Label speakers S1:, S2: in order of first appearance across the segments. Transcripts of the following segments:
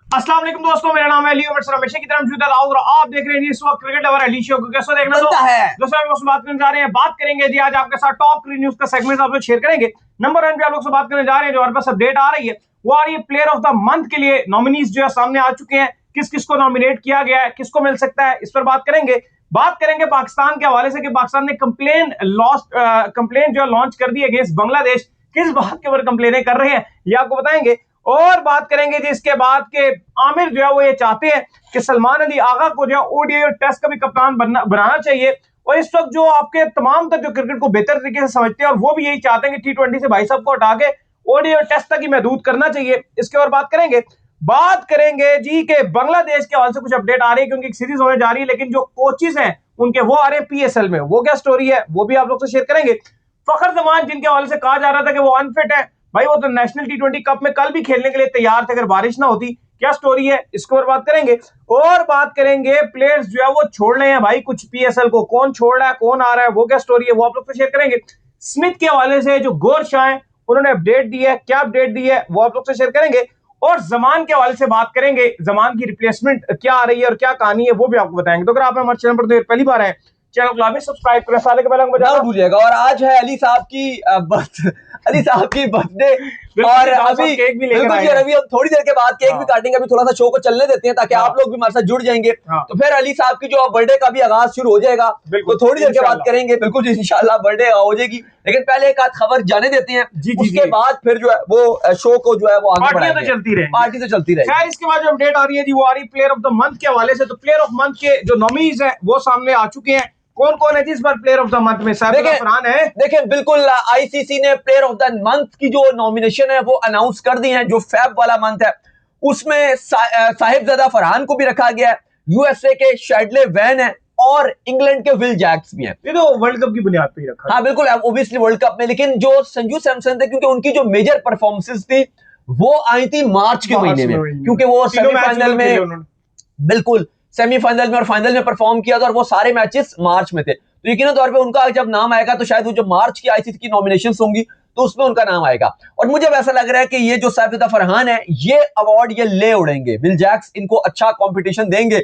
S1: अस्सलाम वालेकुम दोस्तों, मेरा नाम है अली उमर, हमेशा की तरह मौजूद है और आप देख रहे हैं इस वक्त क्रिकेट लवर अली शो को। कैसे देखना तो
S2: है
S1: दोस्तों हम बात करने जा रहे हैं, बात करेंगे जी आज आपके साथ टॉप क्रिकेट न्यूज का सेगमेंट आप लोग शेयर करेंगे। नंबर 1 पे आप लोग से बात करने जा रहे हैं, जो हमारे पास अपडेट आ रही है वो आ रही है प्लेयर ऑफ द मंथ के लिए नॉमिनीज जो है सामने आ चुके हैं। किस किस को नॉमिनेट किया गया है, किसको मिल सकता है, इस पर बात करेंगे। बात करेंगे पाकिस्तान के हवाले से कि पाकिस्तान ने कंप्लेन जो लॉन्च कर दी अगेंस्ट बांग्लादेश। किस बात के ऊपर कंप्लेनें कर रहे हैं ये आपको बताएंगे। और बात करेंगे जिसके बाद के आमिर जो है वो ये चाहते हैं कि सलमान अली आगा को जो है ओडीआई और टेस्ट का भी कप्तान बनाना चाहिए। और इस वक्त जो आपके तमाम तक जो क्रिकेट को बेहतर तरीके से समझते हैं और वो भी यही चाहते हैं कि T20 से भाई साहब को हटा के ओडीआई और टेस्ट तक ही महदूद करना चाहिए। इसके और बात करेंगे। बात करेंगे जी के बांग्लादेश के हवाले से कुछ अपडेट आ रही है क्योंकि एक सीरीज होने जा रही है, लेकिन जो कोचेस हैं उनके वो आ रहे हैं PSL में। वो क्या स्टोरी है वो भी आप लोग से शेयर करेंगे। फखर जमान जिनके हवाले से कहा जा रहा था कि वो अनफिट है, भाई वो तो नेशनल T20 कप में कल भी खेलने के लिए तैयार थे अगर बारिश ना होती। क्या स्टोरी है इसके ऊपर बात करेंगे। और बात करेंगे प्लेयर्स जो है वो छोड़ रहे हैं भाई कुछ PSL को, कौन छोड़ रहा है कौन आ रहा है वो क्या स्टोरी है वो आप लोग से शेयर करेंगे। स्मिथ के हवाले से जो गौर शाह है उन्होंने अपडेट दी है, क्या अपडेट दी है वो आप लोग से शेयर करेंगे। और जमान के हवाले से बात करेंगे, जमान की रिप्लेसमेंट क्या आ रही है और क्या कहानी है वो भी आपको बताएंगे। तो अगर आप हमारे चैनल पर पहली बार है चैनल को सब्सक्राइब करें, साले के पहले
S2: ना भूलिएगा। और आज है अली साहब की बर्थडे और अभी
S1: केक भी
S2: बिल्कुल जी, अभी हम थोड़ी देर के बाद केक भी काटेंगे। अभी थोड़ा सा शो को चलने देते हैं ताकि आप लोग भी हमारे साथ जुड़ जाएंगे। तो फिर अली साहब की जो बर्थडे का भी आगाज शुरू हो जाएगा, तो थोड़ी देर के बाद करेंगे। बिल्कुल जी, इंशाल्लाह बर्थडे हो जाएगी, लेकिन पहले एक आध खबर जाने देते हैं। उसके बाद फिर जो है वो शो को जो है वो आगे बढ़ाएंगे। पार्टी तो चलती रहे।
S1: इसके बाद जो अपडेट आ रही है जी वो आ रही प्लेयर ऑफ द मंथ के हवाले से। तो प्लेयर ऑफ मंथ के जो नॉमिनीज है वो सामने आ चुके हैं। कौन कौन है जिस बार प्लेयर ऑफ द मंथ में? फरहान है।
S2: देखिए बिल्कुल, आईसीसी ने प्लेयर ऑफ द मंथ की जो नॉमिनेशन है वो अनाउंस कर दी है। जो फैब वाला मंथ है उसमें साहिबजादा फरहान को भी रखा गया है, यूएसए के शैडले वैन है और इंग्लैंड के विल जैक्स भी हैं।
S1: ये तो वर्ल्ड कप की बुनियाद पे ही रखा।
S2: हाँ बिल्कुल, ओब्वियसली वर्ल्ड कप में। लेकिन जो संजू सैमसन थे, क्योंकि उनकी जो मेजर परफॉर्मेंसेस थी वो आई थी मार्च के महीने में, क्योंकि वो सेमीफाइनल में बिल्कुल सेमीफाइनल में और फाइनल में परफॉर्म किया था और वो सारे मैचेस मार्च में थे। तो यकीन तौर पे उनका जब नाम आएगा तो शायद वो जो मार्च की आईसीसी की नॉमिनेशंस होंगी तो उसमें उनका नाम आएगा। और मुझे ऐसा लग रहा है कि ये जो साहिबजादा फरहान है ये अवार्ड ये ले उड़ेंगे। विल जैक्स इनको अच्छा कंपटीशन देंगे।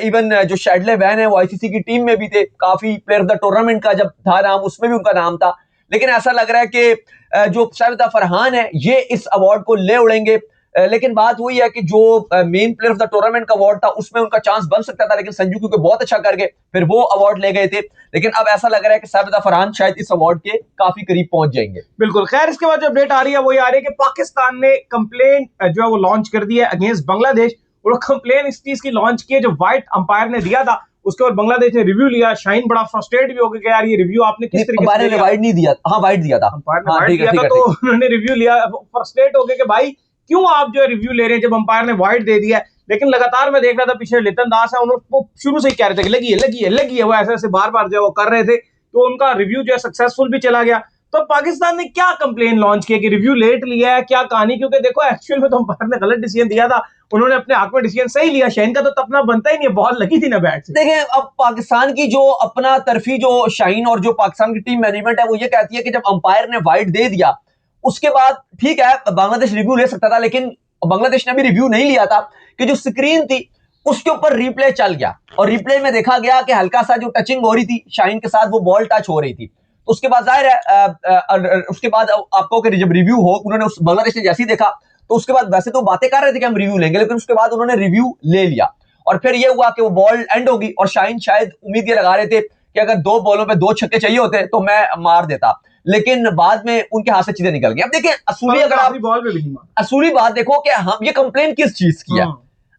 S2: इवन जो शैडले वैन है वो आईसीसी की टीम में भी थे, काफी प्लेयर ऑफ द टूर्नामेंट का जब था नाम उसमें भी उनका नाम था। लेकिन ऐसा लग रहा है कि जो साहिबजादा फरहान है ये इस अवार्ड को ले उड़ेंगे। लेकिन बात वही है कि जो main player of the tournament का अवार्ड था उसमें उनका चांस बन सकता था, लेकिन संजू क्योंकि बहुत अच्छा कर गए फिर वो अवार्ड ले गए थे। लेकिन अब ऐसा लग रहा है कि साहिबजादा फरहान शायद इस अवार्ड के काफी करीब पहुंच जाएंगे।
S1: बिल्कुल। खैर इसके बाद जो अपडेट आ रही है वो ये आ रही है कि पाकिस्तान ने कंप्लेन जो है वो लॉन्च कर दी है अगेंस्ट बांग्लादेश। और कंप्लेन इस चीज की लॉन्च की है जो व्हाइट अंपायर ने दिया था उसके बाद बांग्लादेश ने रिव्यू लिया। शाहीन बड़ा फ्रस्ट्रेट भी हो गया कि यार ये रिव्यू आपने किस तरीके से
S2: वाइड नहीं दिया। हाँ वाइड दिया था,
S1: अंपायर ने वाइड दिया था तो उन्होंने रिव्यू लिया। फ्रस्ट्रेट हो गए कि भाई क्यों आप जो रिव्यू ले रहे हैं जब अंपायर ने वाइड दे दिया है। लेकिन लगातार मैं देख रहा था पीछे लिटन दास है, उन्होंने शुरू से ही कह रहे थे कि लगी है वो ऐसे ऐसे बार बार जो वो कर रहे थे, तो उनका रिव्यू जो है सक्सेसफुल भी चला गया। तो पाकिस्तान ने क्या कंप्लेन लॉन्च किया कि रिव्यू लेट लिया है, क्या कहानी? क्योंकि देखो एक्चुअल में तो अंपायर ने गलत डिसीजन दिया था, उन्होंने अपने हक में डिसीजन सही लिया। शाहीन का तो तपना बनता ही नहीं है, बॉल लगी थी ना बैट से।
S2: देखिए अब पाकिस्तान की जो अपना तरफी जो शाहीन और जो पाकिस्तान की टीम मैनेजमेंट है वो ये कहती है कि जब अंपायर ने वाइड दे दिया उसके बाद ठीक है बांग्लादेश रिव्यू ले सकता था, लेकिन बांग्लादेश ने भी रिव्यू नहीं लिया था कि जो स्क्रीन थी उसके ऊपर रिप्ले चल गया और रिप्ले में देखा गया कि हल्का सा जो टचिंग हो रही थी शाहीन के साथ वो बॉल टच हो रही थी। तो उसके बाद जाहिर है उसके बाद आपको जब रिव्यू हो उन्होंने बांग्लादेश ने जैसे ही देखा तो उसके बाद वैसे तो बातें कर रहे थे कि हम रिव्यू लेंगे, लेकिन उसके बाद उन्होंने रिव्यू ले लिया और फिर ये हुआ कि वो बॉल एंड होगी और शाहीन शायद उम्मीद ये लगा रहे थे कि अगर 2 बॉलों पे 2 छक्के चाहिए होते तो मैं मार देता, लेकिन बाद में उनके हाथ से चीजें निकल गई। अब देखिए असूली अगर आप
S1: बॉल पे भी नहीं मारा,
S2: असूली बात देखो कि हम ये कंप्लेन किस चीज की है।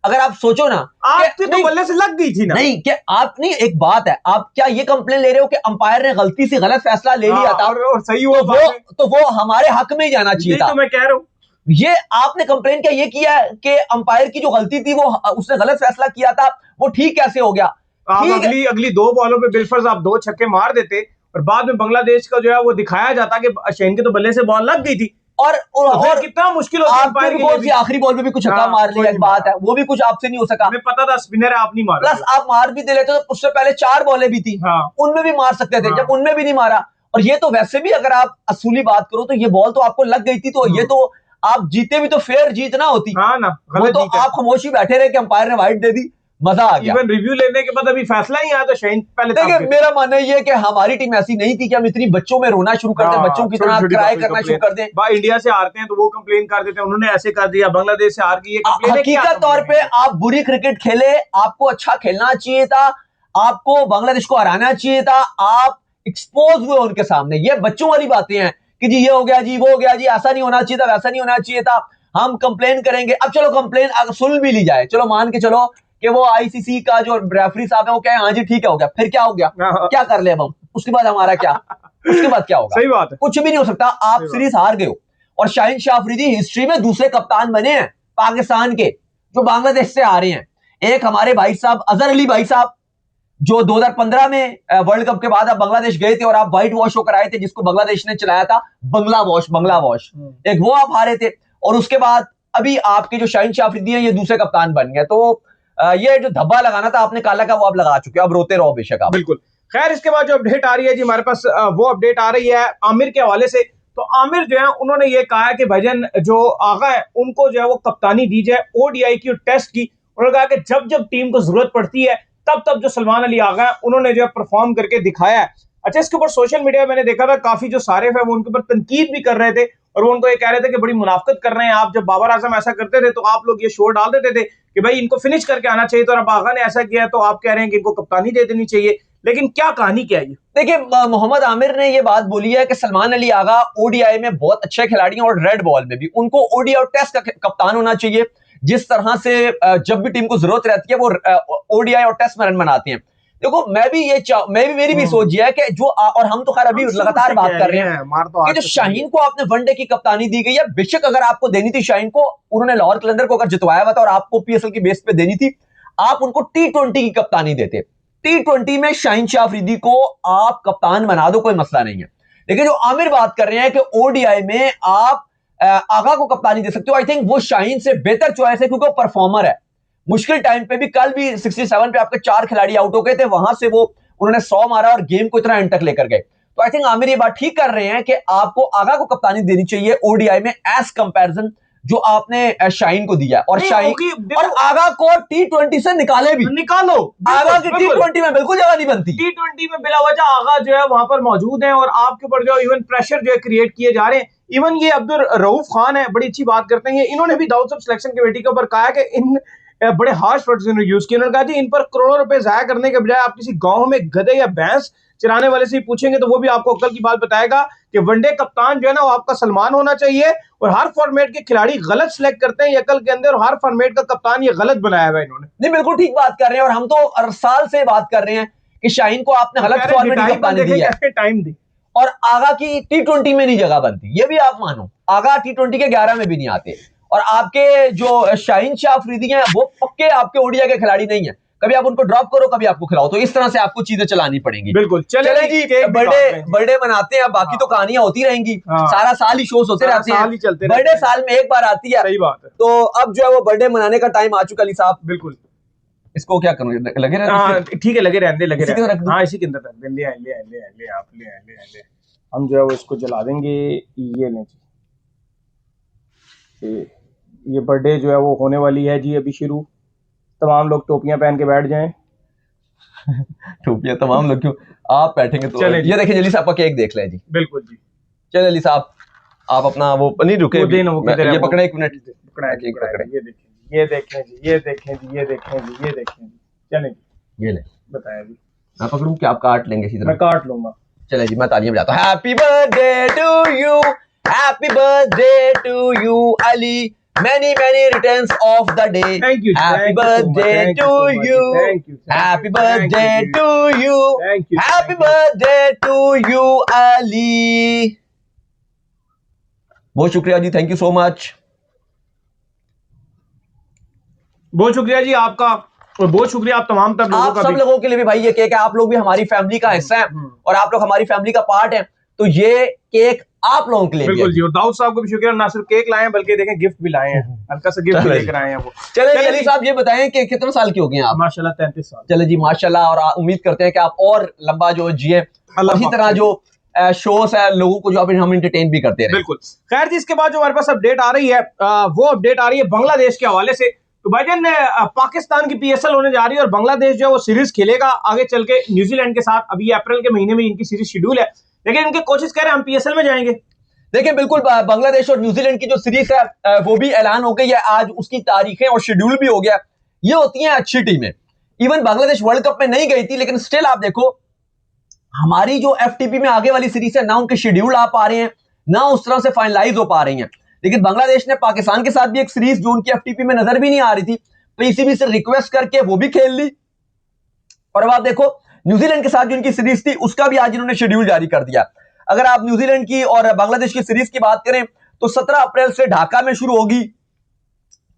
S2: अगर आप सोचो ना
S1: आपकी तो बल्ले से लग गई थी ना।
S2: नहीं कि आप नहीं, एक बात है, आप क्या ये कंप्लेन ले रहे हो कि अंपायर ने गलती से गलत फैसला ले लिया था
S1: और सही हुआ
S2: तो वो हमारे हक में ही जाना चाहिए था।
S1: तो मैं कह रहा हूँ
S2: ये आपने कंप्लेन क्या ये किया है कि अंपायर की जो गलती थी वो उसने गलत फैसला किया था, वो ठीक कैसे हो गया?
S1: अगली 2 बॉलों पे बिलफर्ज आप 2 छक्के मार देते और बाद में बांग्लादेश का जो है वो दिखाया जाता कि शाहीन के तो बल्ले से बॉल लग गई थी और कितना मुश्किल होता है।
S2: आखिरी बॉल में भी कुछ छक्का मार लिया, एक बात है वो भी कुछ आपसे नहीं हो सका।
S1: हमें पता था स्पिनर है, आप नहीं मारा,
S2: प्लस आप मार भी दे लेते तो उससे पहले 4 बॉलें भी थी, उनमें भी मार सकते थे, जब उनमें भी नहीं मारा। और ये तो वैसे भी अगर आप असूली बात करो तो ये बॉल तो आपको लग गई थी, तो ये तो आप जीते भी तो फेयर जीत ना होती।
S1: हाँ ना,
S2: वो तो आप खामोशी बैठे रहे कि अंपायर ने वाइड दे दी, मजा आ गया।
S1: इवन रिव्यू लेने के बाद अभी फैसला नहीं आया तो शाहीन पहले
S2: देखिए मेरा मानना ये है कि हमारी टीम ऐसी नहीं थी कि हम इतनी बच्चों में रोना शुरू कर दें, बच्चों की तरह क्राई करना शुरू कर दें।
S1: इंडिया से हारते हैं तो वो कंप्लेन कर देते हैं, उन्होंने ऐसे कर दिया, बांग्लादेश से हार गई,
S2: हकीकत तौर पे आप बुरी क्रिकेट खेले, आपको अच्छा खेलना चाहिए था, आपको बांग्लादेश को हराना चाहिए था, आप एक्सपोज हुए उनके सामने। ये बच्चों वाली बातें हैं कि जी ये हो गया जी, वो हो गया जी, ऐसा नहीं होना चाहिए था, वैसा नहीं होना चाहिए था, हम कंप्लेन करेंगे। अब चलो कंप्लेन सुन भी ली जाए, चलो मान के चलो कि वो आईसीसी का जो रेफरी साहब है वो कहे हाँ जी ठीक है हो गया, फिर क्या हो गया, क्या कर ले हम, उसके बाद हमारा क्या, उसके बाद क्या होगा?
S1: सही बात है,
S2: कुछ भी नहीं हो सकता। आप सीरीज हार गए हो और शाहीन शाह अफरीदी हिस्ट्री में दूसरे कप्तान बने हैं पाकिस्तान के जो बांग्लादेश से आ रहे हैं। एक हमारे भाई साहब अजहर अली भाई साहब जो 2015 में वर्ल्ड कप के बाद आप बांग्लादेश गए थे और आप व्हाइट वॉश होकर आए थे, जिसको बांग्लादेश ने चलाया था बंगला वॉश, एक वो आप हारे थे। और उसके बाद अभी आपके जो शाहीन शाह अफरीदी हैं ये दूसरे कप्तान बन गए। तो ये जो धब्बा लगाना था आपने काला का वो आप लगा चुके हो, अब रोते रहो बेशक आप।
S1: बिल्कुल। खैर इसके बाद जो अपडेट आ रही है जी हमारे पास, वो अपडेट आ रही है आमिर के हवाले से। तो आमिर जो है उन्होंने ये कहा है कि भाईजान जो आगा है उनको जो है वो कप्तानी दी जाए ओडीआई की और टेस्ट की। उन्होंने कहा कि जब जब टीम को जरूरत पड़ती है तब तब जो सलमान अली आगा है उन्होंने जो है परफॉर्म करके दिखाया है। अच्छा, इसके ऊपर सोशल मीडिया मैंने देखा था काफी जो सारिफ है वो उनके ऊपर तनकीद भी कर रहे थे और वो उनको ये कह रहे थे कि बड़ी मुनाफकत कर रहे हैं आप। जब बाबर आजम ऐसा करते थे तो आप लोग ये शोर डाल देते थे कि भाई इनको फिनिश करके आना चाहिए, तो अब आगा ने ऐसा किया तो आप कह रहे हैं कि इनको कप्तानी दे देनी चाहिए। लेकिन क्या कहानी क्या है ये?
S2: देखिए मोहम्मद आमिर ने ये बात बोली है कि सलमान अली आगा ओडीआई में बहुत अच्छे खिलाड़ी हैं और रेड बॉल में भी उनको ओडीआई और टेस्ट का कप्तान होना चाहिए। जिस तरह से जब भी टीम को जरूरत रहती है वो ओडीआई और टेस्ट में रन बनाते हैं। देखो मेरी भी सोच है कि जो और हम तो खैर अभी लगातार बात कर रहे हैं कि जो शाहीन को आपने वनडे की कप्तानी दी गई है, बेशक अगर आपको देनी थी शाहीन को, उन्होंने लाहौर कलंदर को अगर जितवाया हुआ था और आपको पीएसएल की बेस पे देनी थी, आप उनको टी20 की कप्तानी देते। टी20 में शाहीन शाह अफरीदी को आप कप्तान बना दो, कोई मसला नहीं है। लेकिन जो आमिर बात कर रहे हैं कि ओडीआई में आप आगा को कप्तानी दे सकते हो, आई थिंक वो शाहीन से बेहतर चॉइस है क्योंकि वो परफॉर्मर है। मुश्किल टाइम पे भी, कल भी 67 पे आपके 4 खिलाड़ी आउट हो गए थे, वहां से वो उन्होंने 100 मारा और गेम को इतना एंड तक लेकर गए। तो आई थिंक आमिर ये बात ठीक कर रहे हैं कि आपको आगा को कप्तानी देनी चाहिए ओडीआई में एज कंपैरिजन जो आपने शाहीन को दिया। और शाहीन और आगा को टी20 से निकाले भी,
S1: निकालो।
S2: आगा की टी20 में बिल्कुल जगह नहीं बनती।
S1: टी20 में बिला वजह आगा जो है वहां पर मौजूद है और आपके ऊपर जो इवन प्रेशर जो है क्रिएट किए जा रहे हैं। इवन ये अब्दुल रऊफ खान है, बड़ी अच्छी बात करते हैं, इन्होंने भी दाऊद साहब सिलेक्शन कमेटी के ऊपर कहा है कि इन बड़े हार्श वर्ड्स इन्होंने यूज किए। उन्होंने कहा जी इन पर करोड़ों रुपए जाया करने के बजाय आप किसी गांव में गधे या भैंस चराने वाले से ही पूछेंगे तो वो भी आपको अक्ल की बात बताएगा कि वनडे कप्तान जो है ना वो आपका सलमान होना चाहिए। और हर फॉर्मेट के खिलाड़ी गलत सिलेक्ट करते हैं अकल के अंदर, और हर फॉर्मेट का कप्तान ये गलत बनाया हुआ है इन्होंने।
S2: नहीं बिल्कुल ठीक बात कर रहे हैं और हम तो हर साल से बात कर रहे हैं कि शाहीन को आपने गलत फॉर्मेट की कप्तानी दी है
S1: टाइम दी
S2: और आगा की टी20 में नहीं जगह बनती। ये भी आप मानो, आगा टी20 के 11 में भी नहीं आते। और आपके जो शाहीन शाह अफरीदी हैं वो पक्के आपके ओडिया के खिलाड़ी नहीं है, कभी आप उनको ड्रॉप करो कभी आपको खिलाओ, तो इस तरह से आपको चीजें चलानी पड़ेंगी।
S1: बिल्कुल।
S2: चले जी बर्थडे मनाते हैं, बाकी तो कहानियां होती रहेंगी, सारा साल ही शोज होते रहते हैं, बर्थडे साल में एक बार आती है।
S1: सही बात है।
S2: तो अब जो है वो बर्थडे मनाने का टाइम आ चुका अली साहब।
S1: बिल्कुल।
S2: इसको क्या करूं, लगे रहते?
S1: ठीक है, लगे रहने लगे
S2: इसी के अंदर रख दूं?
S1: हाँ इसी के अंदर रख दे। ले आप ले हम जो है वो इसको जला देंगे। ये लें जी, ये बर्थडे जो है वो होने वाली है जी अभी शुरू। तमाम लोग टोपियां पहन के बैठ जाएं।
S2: टोपियां तमाम लोग क्यों, आप बैठेंगे तो
S1: चले
S2: ये देखें जली साहब का केक देख लें जी।
S1: बिल्कुल जी।
S2: चले अली साहब आप अपना वो नहीं रुके, ये पकड़े एक मिनट,
S1: ये देखें जी। चलें
S2: ये ले
S1: बताया जी।
S2: मैं पकड़ूं कि आप काट लेंगे इसी तरह?
S1: मैं काट लूंगा।
S2: चले जी मैं तालियां बजाता हूं। Happy birthday to you, happy birthday to you Ali, many returns of the day.
S1: Thank you.
S2: Happy birthday to you. Happy birthday to you. Happy birthday to you Ali. बहुत शुक्रिया जी, थैंक यू सो मच।
S1: बहुत शुक्रिया जी आपका और बहुत शुक्रिया आप तमाम लोगों का।
S2: आप सब लोगों के लिए भी भाई ये केक है, आप लोग भी हमारी फैमिली का हिस्सा हैं और आप लोग हमारी फैमिली का पार्ट हैं, तो ये केक आप लोगों के लिए
S1: बिल्कुल जी। और दाऊद साहब को भी शुक्रिया, ना सिर्फ केक लाए हैं बल्कि देखें गिफ्ट भी लाए हैं, हल्का सा गिफ्ट लेकर आए हैं वो।
S2: चले अली साहब ये बताएं कि कितने साल के हो गए हैं आप?
S1: माशाल्लाह 33 साल।
S2: चले जी माशाल्लाह, और उम्मीद करते हैं कि आप और लंबा जो जिए, इसी तरह जो शोज है, लोगों को जो हम एंटरटेन भी करते रहे।
S1: बिल्कुल। खैर जी, इसके बाद जो हमारे पास अपडेट आ रही है वो अपडेट आ रही है बांग्लादेश के हवाले से। तो भाईजान पाकिस्तान की पीएसएल होने जा रही है और बांग्लादेश जो है वो सीरीज खेलेगा आगे चल के न्यूजीलैंड के साथ। अभी ये अप्रैल के महीने में इनकी सीरीज शेड्यूल है, लेकिन इनके कोचेस कह रहे हैं हम पीएसएल में जाएंगे।
S2: देखिए बिल्कुल, बांग्लादेश और न्यूजीलैंड की जो सीरीज है वो भी ऐलान हो गई है, आज उसकी तारीखें और शेड्यूल भी हो गया। ये होती हैं अच्छी टीमें। इवन बांग्लादेश वर्ल्ड कप में नहीं गई थी, लेकिन स्टिल आप देखो हमारी जो एफटीपी में आगे वाली सीरीज है ना, उनके शेड्यूल आ पा रहे हैं ना उस तरह से फाइनलाइज हो पा रही हैं। लेकिन बांग्लादेश ने पाकिस्तान के साथ भी एक सीरीज जो उनकी एफटीपी में नजर भी नहीं आ रही थी, पीसीबी से रिक्वेस्ट करके वो भी खेल ली। और अब आप देखो न्यूजीलैंड के साथ जो उनकी सीरीज थी उसका भी आज इन्होंने शेड्यूल जारी कर दिया। अगर आप न्यूजीलैंड की और बांग्लादेश की सीरीज की बात करें तो 17 अप्रैल से ढाका में शुरू होगी।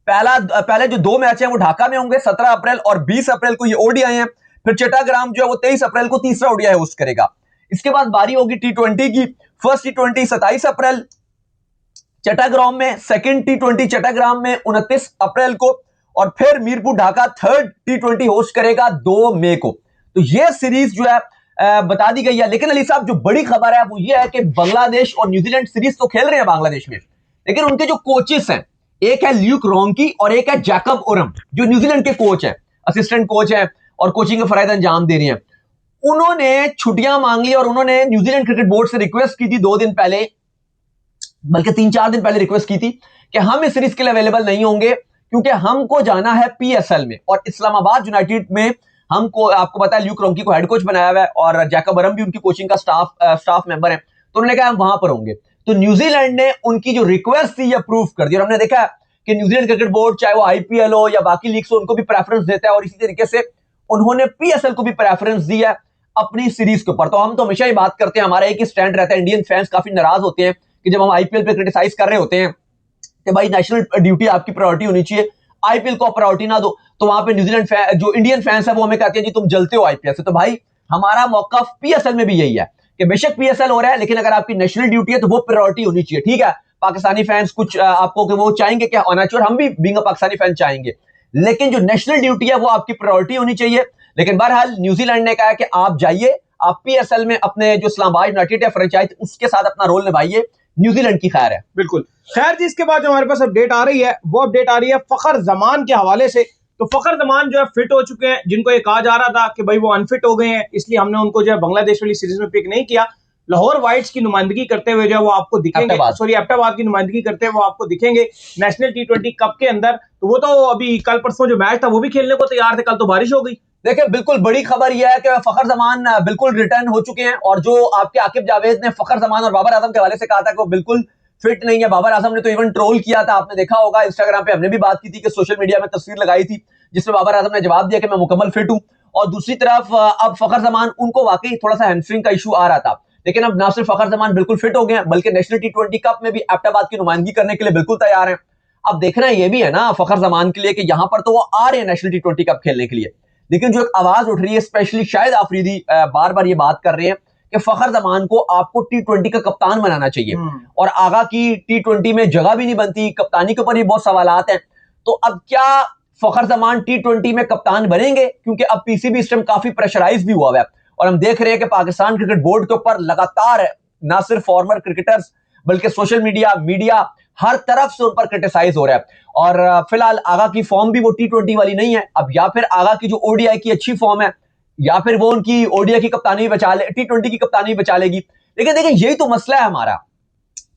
S2: पहले जो 2 मैच हैं वो ढाका में होंगे 17 अप्रैल और 20 अप्रैल को ये ओडीआई हैं। फिर चट्टाग्राम जो है वो 23 अप्रैल को तीसरा ओडीआई होस्ट करेगा। इसके बाद बारी होगी टी20 की। फर्स्ट टी20 27 अप्रैल चट्टाग्राम में, सेकंड टी20 चट्टाग्राम में 29 अप्रैल को, और फिर मीरपुर ढाका थर्ड टी20 होस्ट करेगा 2 मई को। तो ये सीरीज जो है बता दी गई है। लेकिन अली साहब जो बड़ी खबर है वो ये है कि बांग्लादेश और न्यूजीलैंड सीरीज तो खेल रहे हैं बांग्लादेश में, लेकिन उनके जो कोचेस हैं, एक है ल्यूक रोंकी और एक है जैकब ओरम, जो न्यूजीलैंड के कोच हैं, असिस्टेंट कोच हैं और कोचिंग के फराइज अंजाम दे रहे हैं। उन्होंने छुट्टियां मांग ली और उन्होंने न्यूजीलैंड क्रिकेट बोर्ड से रिक्वेस्ट की थी 2 दिन पहले, बल्कि 3-4 दिन पहले रिक्वेस्ट की थी कि हम इस सीरीज के लिए अवेलेबल नहीं होंगे क्योंकि हमको जाना है पीएसएल में और इस्लामाबाद यूनाइटेड में। हमको, आपको पता है ल्यूक रोंकी को हेड कोच बनाया हुआ है और जैकब ओरम भी उनकी कोचिंग का स्टाफ मेंबर है, तो उन्होंने कहा हम वहां पर होंगे। तो न्यूजीलैंड ने उनकी जो रिक्वेस्ट थी ये अप्रूव कर दी और हमने देखा कि न्यूजीलैंड क्रिकेट बोर्ड चाहे वो आईपीएल हो या बाकी लीग्स हो, उनको भी प्रेफरेंस देता है और इसी तरीके से उन्होंने पीएसएल को भी प्रेफरेंस दिया अपनी सीरीज के ऊपर। तो हम तो हमेशा ही बात करते हैं, हमारा एक ही स्टैंड रहता है। इंडियन फैंस काफी नाराज होते हैं कि जब हम आईपीएल पे क्रिटिसाइज कर रहे होते हैं कि भाई नेशनल ड्यूटी आपकी प्रायोरिटी होनी चाहिए, आईपीएल को प्रायोरिटी ना दो, तो वहां पे न्यूजीलैंड जो इंडियन फैंस है वो हमें कहते हैं जी तुम जलते हो आईपीएल से। तो भाई हमारा मौकफ पीएसएल में भी यही है कि बेशक पीएसएल हो रहा है, लेकिन अगर आपकी नेशनल ड्यूटी है तो वो प्रायोरिटी होनी चाहिए। ठीक है, पाकिस्तानी फैंस कुछ आपको कि वो चाहेंगे क्या होना चाहिए, और हम भी बीइंग अ पाकिस्तानी फैन चाहेंगे, लेकिन जो नेशनल ड्यूटी है वो आपकी प्रायोरिटी होनी चाहिए। लेकिन बहरहाल न्यूजीलैंड ने कहा कि आप जाइए, आप पीएसएल में अपने जो इस्लामाबाद यूनाइटेड है फ्रेंचाइज, उसके साथ अपना रोल निभाइए, न्यूजीलैंड की खैर है।
S1: बिल्कुल। खैर जी, इसके बाद जो हमारे पास अपडेट आ रही है वो अपडेट आ रही है फखर जमान के हवाले से। तो फखर जमान जो है फिट हो चुके हैं, जिनको ये कहा जा रहा था कि भाई वो अनफिट हो गए हैं, इसलिए हमने उनको जो है बांग्लादेश वाली सीरीज में पिक नहीं किया। लाहौर वाइट्स की नुमाइंदगी करते हुए जो है वो आपको दिखेंगे, सॉरी एबटाबाद की नुमाइंदगी करते हुए वो आपको दिखेंगे नेशनल टी20 कप के अंदर। तो वो तो अभी कल परसों जो मैच था वो भी खेलने को तैयार थे, कल तो बारिश हो गई।
S2: देखिए बिल्कुल बड़ी खबर यह है कि फखर जमान बिल्कुल रिटर्न हो चुके हैं, और जो आपके आकिब जावेद ने फखर जमान और बाबर आजम के हवाले से कहा था कि वो बिल्कुल फिट नहीं है। बाबर आजम ने तो इवन ट्रोल किया था, आपने देखा होगा इंस्टाग्राम पे, हमने भी बात की थी कि सोशल मीडिया में तस्वीर लगाई थी जिसमें बाबर आजम ने जवाब दिया कि मैं मुकम्मल फिट हूं। और दूसरी तरफ अब फखर जमान, उनको वाकई थोड़ा सा हैमस्ट्रिंग का इशू आ रहा था, लेकिन अब ना सिर्फ फखर जमान बिल्कुल फिट हो गए हैं, बल्कि नेशनल टी20 कप में भी एबटाबाद की नुमाइंदगी करने के लिए बिल्कुल तैयार हैं। अब देखना ये भी है ना फखर जमान के लिए कि यहां पर तो वो आ रहे हैं नेशनल टी20 कप खेलने के लिए, लेकिन जो एक आवाज उठ रही है, स्पेशली शायद आफरीदी बार बार ये बात कर रहे हैं कि फखर जमान को आपको टी20 का कप्तान बनाना चाहिए, और आगा की टी20 में जगह भी नहीं बनती, कप्तानी के ऊपर भी बहुत सवालात हैं। तो अब क्या फखर जमान टी20 में कप्तान बनेंगे, क्योंकि अब पीसीबी इस टाइम काफी प्रेशराइज भी हुआ है और हम देख रहे हैं कि पाकिस्तान क्रिकेट बोर्ड के ऊपर लगातार ना सिर्फ फॉर्मर क्रिकेटर्स बल्कि सोशल मीडिया हर तरफ से उन पर क्रिटिसाइज हो रहा है। और फिलहाल आगा की फॉर्म भी वो टी20 वाली नहीं है। अब या फिर आगा की जो ओडीआई की अच्छी फॉर्म है, या फिर वो उनकी ओडीआई की कप्तानी बचा ले, टी20 की कप्तानी बचा लेगी। लेकिन देखिए यही तो मसला है हमारा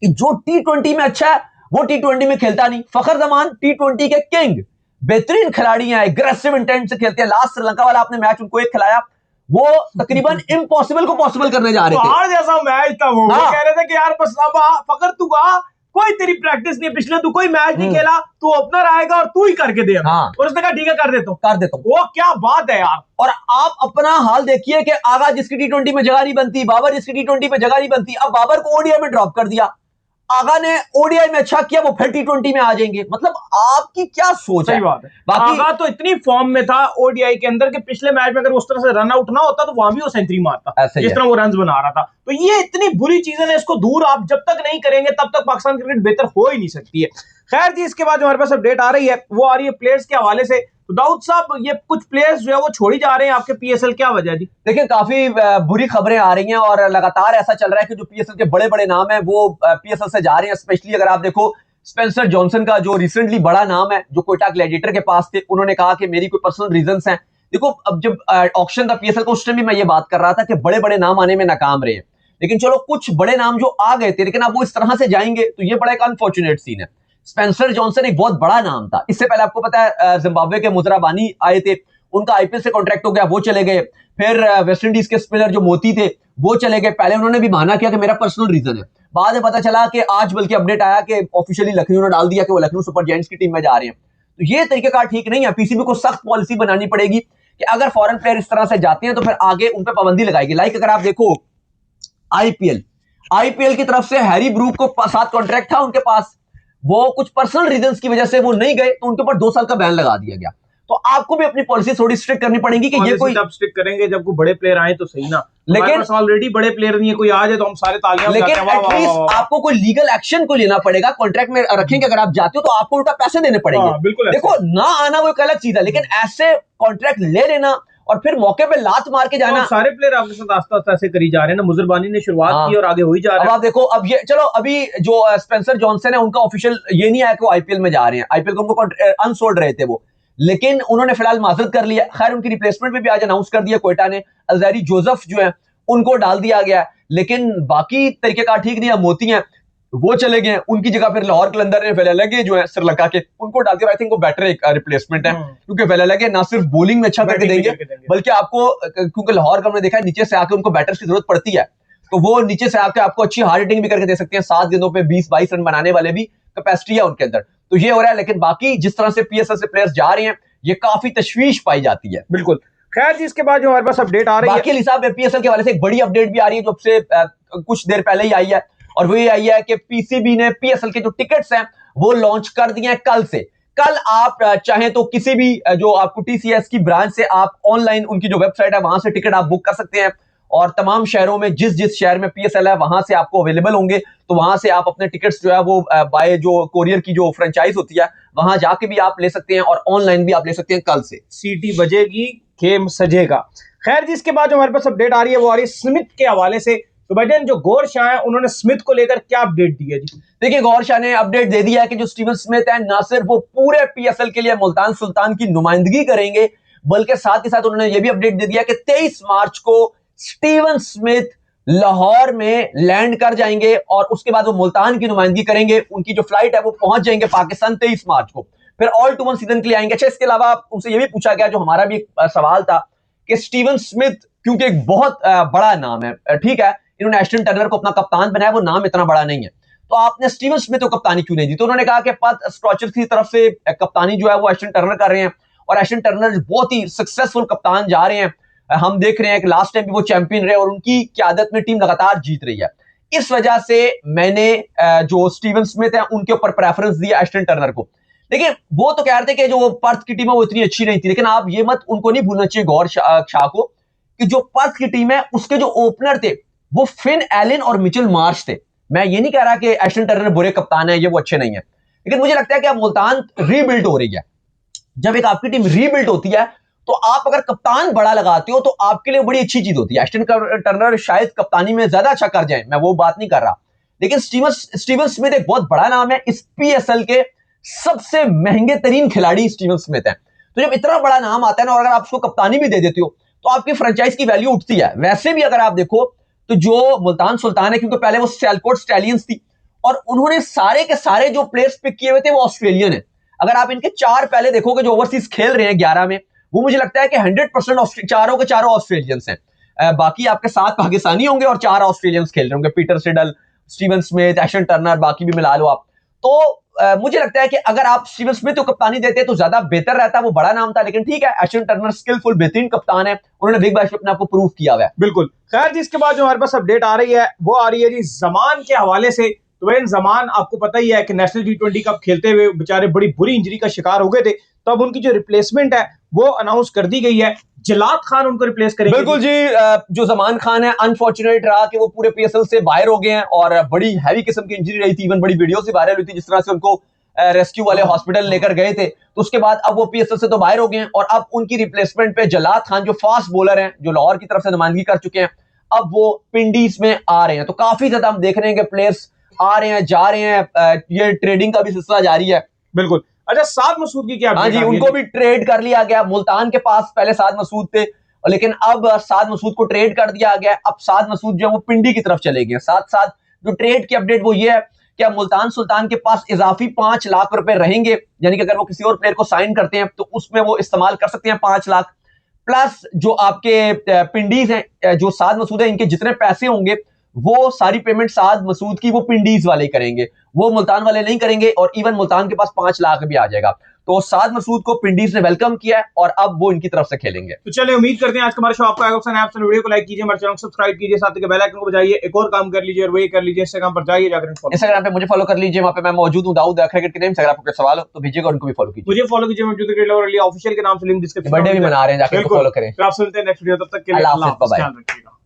S2: कि जो टी20 में अच्छा है वो टी20 में खेलता नहीं। फखर जमान टी20 के किंग, बेहतरीन खिलाड़ी हैं, एग्रेसिव इंटेंट से खेलते हैं। लास्ट श्रीलंका वाला आपने मैच उनको एक खिलाया, वो तकरीबन इम्पॉसिबल को पॉसिबल करने जा रहे थे।
S1: जैसा मैच था वो कह रहे थे कि यार बस अब फखर तू आ, कोई तेरी प्रैक्टिस नहीं, पिछले तू कोई मैच नहीं खेला, तू ओपनर आएगा और तू ही करके दे। और उसने कहा ठीक है कर देता हूं। वो क्या बात है यार।
S2: और आप अपना हाल देखिए कि आगा जिसकी टी20 में जगह नहीं बनती, बाबर जिसकी टी20 में जगह नहीं बनती, अब बाबर को ओडीआई में ड्रॉप कर दिया। आगा ने ओडीआई में अच्छा किया, वो फिर टी20 में आ जाएंगे। मतलब आपकी क्या सोच है?
S1: सही बात है। बाकी आगा तो इतनी फॉर्म में था ओडीआई के अंदर कि पिछले मैच में अगर उस तरह से रन आउट ना होता तो वहां भी वो सेंचुरी मारता जिस तरह वो रन बना रहा था। तो ये इतनी बुरी चीजें हैं, इसको दूर आप जब तक नहीं करेंगे तब तक पाकिस्तान क्रिकेट बेहतर हो ही नहीं सकती है। खैर जी, इसके बाद जो हमारे पास अपडेट आ रही है वो आ रही है प्लेयर्स के हवाले से। तो दाऊद साहब, ये कुछ प्लेयर्स जो है वो छोड़ी जा रहे हैं आपके पीएसएल, क्या वजह है जी?
S2: देखिए, काफी बुरी खबरें आ रही हैं और लगातार ऐसा चल रहा है कि जो पीएसएल के बड़े बड़े नाम है वो पीएसएल से जा रहे हैं। स्पेशली अगर आप देखो स्पेंसर जॉनसन का जो रिसेंटली बड़ा नाम है, जो कोयटा ग्लैडिएटर के पास थे, उन्होंने कहा कि मेरी कोई पर्सनल रीजंस हैं। देखो, अब जब ऑक्शन था पीएसएल का, उस टाइम भी मैं ये बात कर रहा था कि बड़े बड़े नाम आने में नाकाम रहे हैं, लेकिन चलो कुछ बड़े नाम जो आ गए थे, लेकिन अब वो इस तरह से जाएंगे तो ये बड़ा एक अनफॉर्चुनेट सीन है। स्पेंसर जॉनसन एक बहुत बड़ा नाम था। इससे पहले आपको पता है जिम्बाब्वे के मुजराबानी आए थे, उनका आईपीएल से कॉन्ट्रैक्ट हो गया, वो चले गए। फिर वेस्ट इंडीज के स्पिनर जो मोती थे वो चले गए। पहले उन्होंने भी माना किया कि मेरा पर्सनल रीजन है, बाद में पता चला कि आज बल्कि अपडेट आया कि ऑफिशियली लखनऊ ने डाल दिया कि वो लखनऊ सुपर जायंट्स की टीम में जा रहे हैं। तो ये तरीकेकार ठीक नहीं है। पीसीबी को सख्त पॉलिसी बनानी पड़ेगी कि अगर फॉरेन प्लेयर इस तरह से जाते हैं तो फिर आगे उन पर पाबंदी लगाएगी। लाइक अगर आप देखो आईपीएल की तरफ से हैरी ब्रूक को 7 कॉन्ट्रैक्ट था उनके पास, वो कुछ पर्सनल रीजंस की वजह से वो नहीं गए तो उनके ऊपर 2 साल का बैन लगा दिया गया। तो आपको भी अपनी पॉलिसी थोड़ी स्ट्रिक्ट करनी पड़ेगी कि ये कोई
S1: तब स्ट्रिक्ट करेंगे जब कोई बड़े प्लेयर आए तो सही ना।
S2: लेकिन
S1: ऑलरेडी बड़े प्लेयर नहीं है, कोई आ जाए तो हम सारे तालियां
S2: लेकिन
S1: बजाते हैं, वाह, वाह, वाह,
S2: एटलीस्ट
S1: वाह।
S2: आपको कोई लीगल एक्शन को लेना पड़ेगा, कॉन्ट्रैक्ट में रखेंगे। अगर आप जाते हो तो आपको उल्टा पैसे देने पड़ेंगे।
S1: बिल्कुल
S2: देखो, ना आना वो एक अलग चीज है, लेकिन ऐसे कॉन्ट्रैक्ट ले लेना और फिर मौके पे लात मार के जाना,
S1: सारे प्लेयर आपके साथ आस्ता आस्ता ऐसे करी जा रहे हैं ना। मुजरबानी ने शुरुआत की और आगे हो ही जा रहा है।
S2: अब आप देखो, अब ये चलो, अभी जो स्पेंसर जॉनसन है उनका ऑफिशियल ये नहीं आया कि वो आईपीएल में जा रहे हैं। आईपीएल को उनको अनसोल्ड रहे थे वो, लेकिन उन्होंने फिलहाल माजरत कर लिया। खैर, उनकी रिप्लेसमेंट में भी आज अनाउंस कर दिया कोयटा ने, अलजैरी जोसेफ जो है उनको डाल दिया गया। लेकिन बाकी तरीकेकार ठीक नहीं है। मोती हैं वो चले गए, उनकी जगह फिर लाहौर कलंदर ने वेलालगे जो है श्रीलंका के, उनको डाल दिया। आई थिंक वो बेटर एक रिप्लेसमेंट है, क्योंकि वेलालगे ना सिर्फ बॉलिंग में अच्छा करके देंगे, बल्कि आपको, क्योंकि लाहौर का हमने देखा है नीचे से आके उनको बैटर्स की जरूरत पड़ती है, तो वो नीचे से आके आपको अच्छी हार्ड हिटिंग भी करके दे सकते हैं। 7 गेंदों पे 20-22 रन बनाने वाले भी कैपेसिटी है उनके अंदर। तो ये हो रहा है। लेकिन बाकी जिस तरह से पीएसएल से प्लेयर्स जा रहे हैं, ये काफी तशवीश पाई जाती है।
S1: बिल्कुल। खैर जी, इसके बाद जो हमारे पास अपडेट आ रही है,
S2: बाकी हिसाब पीएसएल के हवाले से एक बड़ी अपडेट भी आ रही है, जो से कुछ देर पहले ही आई है, और वो ये आई है कि पीसीबी ने पीएसएल के जो टिकट्स हैं वो लॉन्च कर दिए हैं कल से। कल आप चाहें तो किसी भी जो आपको टीसीएस की ब्रांच से आप ऑनलाइन उनकी जो वेबसाइट है वहां से टिकट आप बुक कर सकते हैं, और तमाम शहरों में जिस जिस शहर में पीएसएल है वहां से आपको अवेलेबल होंगे। तो वहां से आप अपने टिकट्स जो है वो बाय जो कोरियर की जो फ्रेंचाइज होती है वहां जाके भी आप ले सकते हैं, और ऑनलाइन भी आप ले सकते हैं। कल से
S1: सीटी बजेगी, खेम सजेगा। खैर जी, इसके बाद जो हमारे पास अपडेट आ रही है वो आ रही है स्मिथ के हवाले से। तो भाईजान, जो गौर शाह है उन्होंने स्मिथ को लेकर क्या अपडेट दी है जी?
S2: देखिए, गौर शाह ने अपडेट दे दिया है कि जो स्टीवन स्मिथ है, ना सिर्फ वो पूरे पीएसएल के लिए मुल्तान सुल्तान की नुमाइंदगी करेंगे, बल्कि साथ ही साथ उन्होंने ये भी अपडेट दे दिया कि 23 मार्च को स्टीवन स्मिथ लाहौर में लैंड कर जाएंगे और उसके बाद वो मुल्तान की नुमाइंदगी करेंगे। उनकी जो फ्लाइट है वो पहुंच जाएंगे पाकिस्तान 23 मार्च को, फिर ऑल टू वन सीजन के लिए आएंगे। अच्छा, इसके अलावा उनसे ये भी पूछा गया, जो हमारा भी एक सवाल था, कि स्टीवन स्मिथ क्योंकि एक बहुत बड़ा नाम है, ठीक है, इन्होंने एस्टन टर्नर को अपना कप्तान बनाया, वो नाम इतना बड़ा नहीं है, तो आपने स्टीवन स्मिथ को कप्तानी क्यों नहीं दी? तो उन्होंने कहा कि पद स्ट्रॉचर्स की तरफ से कप्तानी जो है वो एस्टन टर्नर कर रहे हैं, और एस्टन टर्नर बहुत ही सक्सेसफुल कप्तान जा रहे हैं। हम देख रहे हैं कि लास्ट टाइम भी वो चैंपियन रहे और उनकी क़यादत में टीम लगातार जीत रही है। इस वजह से मैंने जो स्टीवन स्मिथ है उनके ऊपर प्रेफरेंस दिया एस्टन टर्नर को। देखिए, वो तो कह रहे थे कि जो पर्थ की टीम है वो इतनी अच्छी नहीं थी, लेकिन आप ये मत उनको नहीं भूलना चाहिए, गौर शाह को, कि जो पर्थ की टीम है उसके जो ओपनर थे वो फिन एलन और मिचेल मार्श थे। मैं ये नहीं कह रहा कि एस्टन टर्नर बुरे कप्तान है, ये वो अच्छे नहीं है, लेकिन मुझे लगता है कि अब मुल्तान रीबिल्ड हो रही है। जब एक आपकी टीम रीबिल्ड होती है तो आप अगर कप्तान बड़ा लगाते हो तो आपके लिए बड़ी अच्छी चीज होती है। एस्टन टर्नर शायद कप्तानी में ज्यादा अच्छा कर जाए, मैं वो बात नहीं कर रहा, लेकिन स्टीवन स्मिथ एक बहुत बड़ा नाम है। इस पीएसएल के सबसे महंगे तरीन खिलाड़ी स्टीवन स्मिथ हैं। तो जब इतना बड़ा नाम आता है ना, और अगर आप उसको कप्तानी भी दे देते हो तो आपकी फ्रेंचाइज की वैल्यू उठती है। वैसे भी अगर आप देखो तो जो मुल्तान सुल्तान है, क्योंकि पहले वो सियालकोट स्टैलियंस थी और उन्होंने सारे के सारे जो प्लेयर्स पिक किए हुए थे वो ऑस्ट्रेलियन है। अगर आप इनके 4 पहले देखोगे जो ओवरसीज खेल रहे हैं 11 में, वो मुझे लगता है कि 100% चारों के चारों ऑस्ट्रेलियंस हैं। बाकी आपके 7 पाकिस्तानी होंगे और 4 ऑस्ट्रेलियंस खेल रहे होंगे, Peter Seidel, Steven Smith, Ashton Turner, बाकी भी मिला लो आप। तो मुझे लगता है कि अगर आप स्टीवन स्मिथ को कप्तानी देते तो ज्यादा बेहतर रहता। वो बड़ा नाम था, लेकिन ठीक है, एस्टन टर्नर स्किलफुल बेहतरीन कप्तान है, उन्होंने बिग बैश में अपने आप को प्रूव किया हुआ है।
S1: बिल्कुल। खैर जी, इसके बाद जो हमारे पास अपडेट आ रही है वो आ रही है जी जमान के हवाले से। तो वह जमान आपको पता ही है कि नेशनल T20 कप खेलते हुए बेचारे बड़ी बुरी इंजरी का शिकार हो गए थे, तो अब उनकी जो रिप्लेसमेंट है वो अनाउंस कर दी गई है। जलाद खान उनको रिप्लेस करेंगे।
S2: बिल्कुल जी, जो जमान खान है अनफॉर्चुनेट रहा कि वो पूरे पीएसएल से बाहर हो गए हैं, और बड़ी हैवी किस्म की इंजरी रही थी, इवन बड़ी वीडियो से वायरल हुई थी जिस तरह से उनको रेस्क्यू वाले हॉस्पिटल लेकर गए थे, तो उसके बाद अब वो पीएसएल से तो बाहर हो गए हैं और अब उनकी रिप्लेसमेंट पे जलाद खान जो फास्ट बॉलर हैं, जो लाहौर की तरफ से नुमाइंदगी कर चुके हैं, अब वो पिंडीज में आ रहे हैं। तो काफी ज्यादा हम देख रहे हैं कि प्लेयर्स आ रहे हैं, जा रहे हैं, ये ट्रेडिंग का भी सिलसिला जारी है।
S1: बिल्कुल। अच्छा, साद मसूद की क्या?
S2: हाँ जी, उनको भी ट्रेड कर लिया गया। मुल्तान के पास पहले साद मसूद थे, लेकिन अब साद मसूद को ट्रेड कर दिया गया। अब साद मसूद जो है वो पिंडी की तरफ चले गए। साथ साथ जो ट्रेड की अपडेट वो ये है कि अब मुल्तान सुल्तान के पास इजाफी 5 लाख रुपए रहेंगे, यानी कि अगर वो किसी और प्लेयर को साइन करते हैं तो उसमें वो इस्तेमाल कर सकते हैं 5 लाख, प्लस जो आपके पिंडीज हैं, जो साद मसूद है, इनके जितने पैसे होंगे वो सारी पेमेंट साद मसूद की वो पिंडीज वाले करेंगे, वो मुल्तान वाले नहीं करेंगे। और इवन मुल्तान के पास 5 लाख भी आ जाएगा। तो साद मसूद को पिंडीज ने वेलकम किया है और अब वो इनकी तरफ से खेलेंगे।
S1: तो चलिए, उम्मीद करते हैं आज का हमारा शो आपको आएगा। वीडियो को लाइक कीजिए, हमारे चैनल को सब्सक्राइब कीजिए, साथ ही बेल आइकन को बजाइए। एक और काम कर लीजिए और वही कर लीजिए, इंस्टाग्राम पर जाइए, जाकर
S2: इंस्टाग्राम पे मुझे फॉलो कर लीजिए, वहां पे मैं मौजूद हूं, दाऊद क्रिकेट के नेम से। अगर आपको कोई सवाल हो तो भेजिएगा, उनको भी फॉलो कीजिए।
S1: मुझे फॉलो कीजिए, मौजूद क्रिकेट लवर अली ऑफिशियल के नाम से, लिंक डिस्क्रिप्शन में।
S2: बर्थडे भी मना रहे हैं, जाकर फॉलो करें।
S1: आप सुनते हैं नेक्स्ट वीडियो, तब तक के लिए
S2: अल्लाह हाफ़िज़, बाय बाय।
S1: ख्याल रखिएगा।